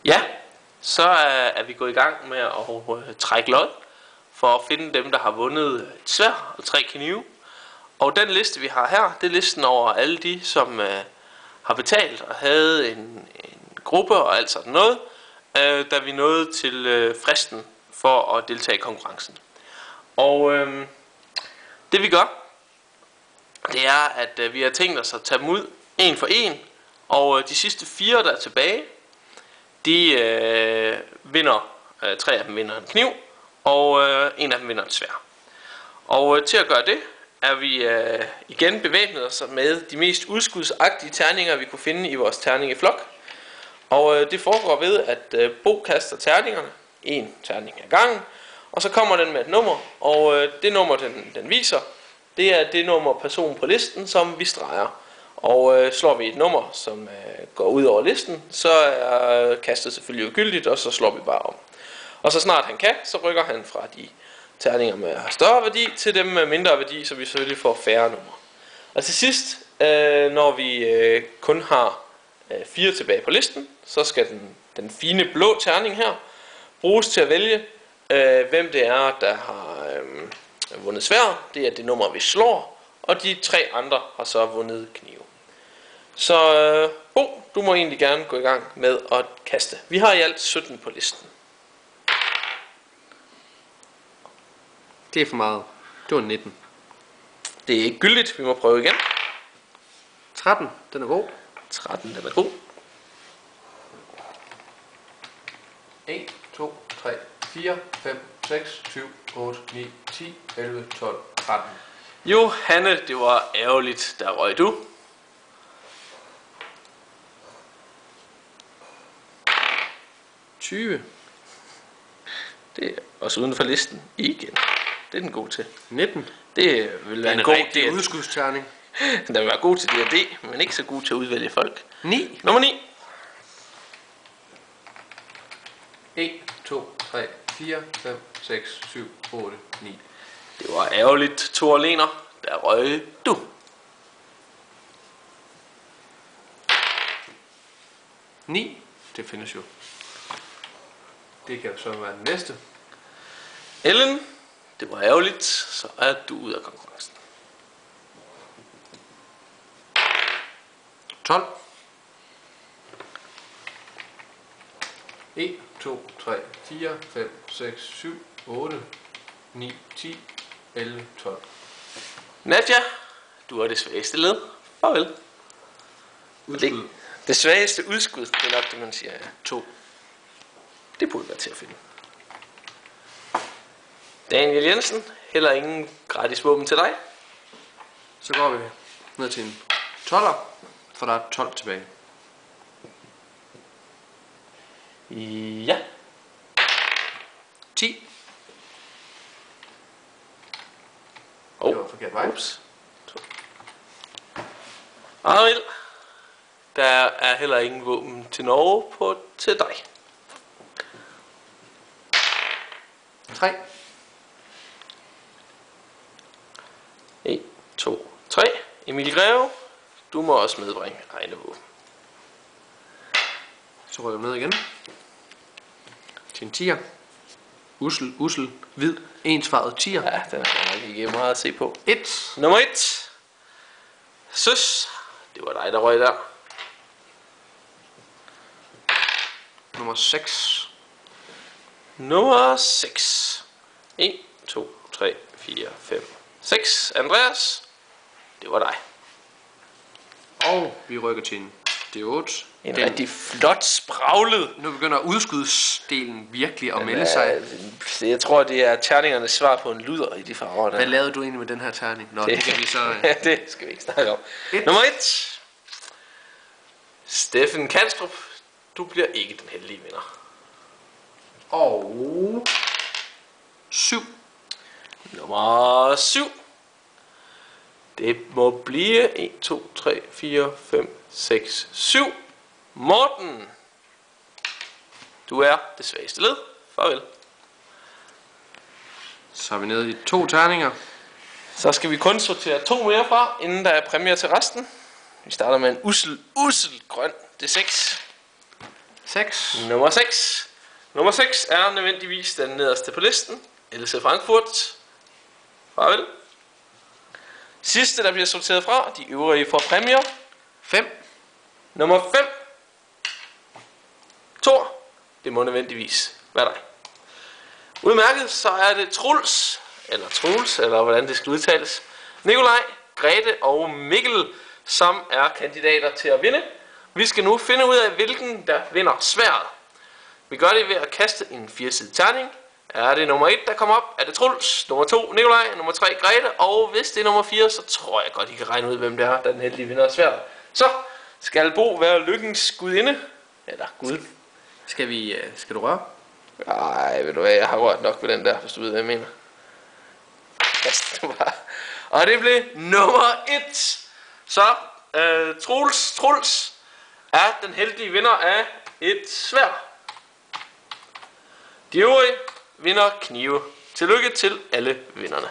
Ja, så er vi gået i gang med at trække lod for at finde dem, der har vundet et sværd og 3 knive. Og den liste, vi har her, det er listen over alle de, som har betalt og havde en gruppe og alt sådan noget, da vi nåede til fristen for at deltage i konkurrencen. Og det vi gør, det er, at vi har tænkt os at tage dem ud en for en, og de sidste 4, der er tilbage, de vinder, 3 af dem vinder en kniv, og en af dem vinder et sværd. Og til at gøre det, er vi igen bevæbnet os med de mest udskudsagtige terninger, vi kunne finde i vores terning i flok. Og det foregår ved, at Bo kaster terningerne, en terning ad gangen, og så kommer den med et nummer, og det nummer, den viser, det er det nummer person på listen, som vi streger. Og slår vi et nummer, som går ud over listen, så er kastet selvfølgelig ugyldigt, og så slår vi bare om. Og så snart han kan, så rykker han fra de terninger med større værdi til dem med mindre værdi, så vi selvfølgelig får færre numre. Og til sidst, når vi kun har 4 tilbage på listen, så skal den fine blå terning her bruges til at vælge, hvem det er, der har vundet sværd. Det er det nummer, vi slår, og de 3 andre har så vundet knive. Så Bo, du må egentlig gerne gå i gang med at kaste. Vi har i alt 17 på listen. Det er for meget. Det var 19. Det er ikke gyldigt, vi må prøve igen. 13, den er god. 13, den er god. 1, 2, 3, 4, 5, 6, 7, 8, 9, 10, 11, 12, 13. Johanne, det var ærgerligt, der røg du. 20. Det er også uden for listen igen. Det er den god til. 19. Det vil være en god rigtig udskudsterning. Den vil være god til D&D, men ikke så god til at udvælge folk. 9. Nummer 9. 1, 2, 3, 4, 5, 6, 7, 8, 9. Det var ærgerligt, Thor Lener. Der røg du. 9. Det findes jo. Det kan så være den næste. Ellen, det var ærgerligt, så er du ud af konkurrencen. 12. 1, 2, 3, 4, 5, 6, 7, 8, 9, 10, 11, 12. Nadja, du er det svageste led. Farvel. Udskud. Det svageste udskud, det er nok det, man siger. Ja. 2. Det burde være til at finde. Daniel Jensen, heller ingen gratis våben til dig. Så går vi ned til en 12'er, for der er 12 tilbage. Ja. 10. Oh. Det var forkert vej. Ups. Arild, der er heller ingen våben til Norge til dig. 3. 1, 2, 3. Emil Greve, du må også medbringe egne våben. Så rykker vi ned igen. Til en 10'er. Ussel, hvid, ensfarvet 10'er. Ja, den er nok ikke meget at se på. 1. Nummer 1. Søs, det var dig, der røg der. Nummer 6. Nummer 6. 1, 2, 3, 4, 5, 6. Andreas, det var dig. Og vi rykker til en D8. En rigtig flot spraglet. Nu begynder udskudsdelen virkelig at melde sig. Jeg tror, det er terningernes svar på en luder i de farver der. Hvad lavede du egentlig med den her terning? Nå, det kan vi så... Det skal vi ikke snakke om. Nummer 1. Steffen Kanstrup, du bliver ikke den heldige vinder. Og 7. Nummer 7. Det må blive 1, 2, 3, 4, 5, 6, 7. Morten, du er det svageste led. Farvel. Så er vi nede i 2 terninger. Så skal vi kun sortere 2 mere fra, inden der er præmier til resten. Vi starter med en ussel grøn D6. 6. Nummer 6. Nummer 6 er nødvendigvis den nederste på listen. Else Frankfurt. Farvel. Sidste, der bliver sorteret fra. De øvrige får præmier. 5. Nummer 5. Thor. Det må nødvendigvis være dig. Udmærket, så er det Truls, eller hvordan det skal udtales. Nikolaj, Grete og Mikkel, som er kandidater til at vinde. Vi skal nu finde ud af, hvilken der vinder sværdet. Vi gør det ved at kaste en 4-sidet terning. Er det nummer 1, der kommer op, er det Truls. Nummer 2, Nikolaj. Nummer 3, Grete. Og hvis det er nummer 4, så tror jeg godt, I kan regne ud, hvem det er, der den heldige vinder af sværdet. Så skal Bo være lykkens gudinde. Eller gud. Skal du røre? Nej, ved du hvad, jeg har rørt nok ved den der, hvis du ved, hvad jeg mener. Kast det bare. Og det blev nummer 1. Så Truls er den heldige vinder af et sværd. De øvrige vinder knive. Tillykke til alle vinderne.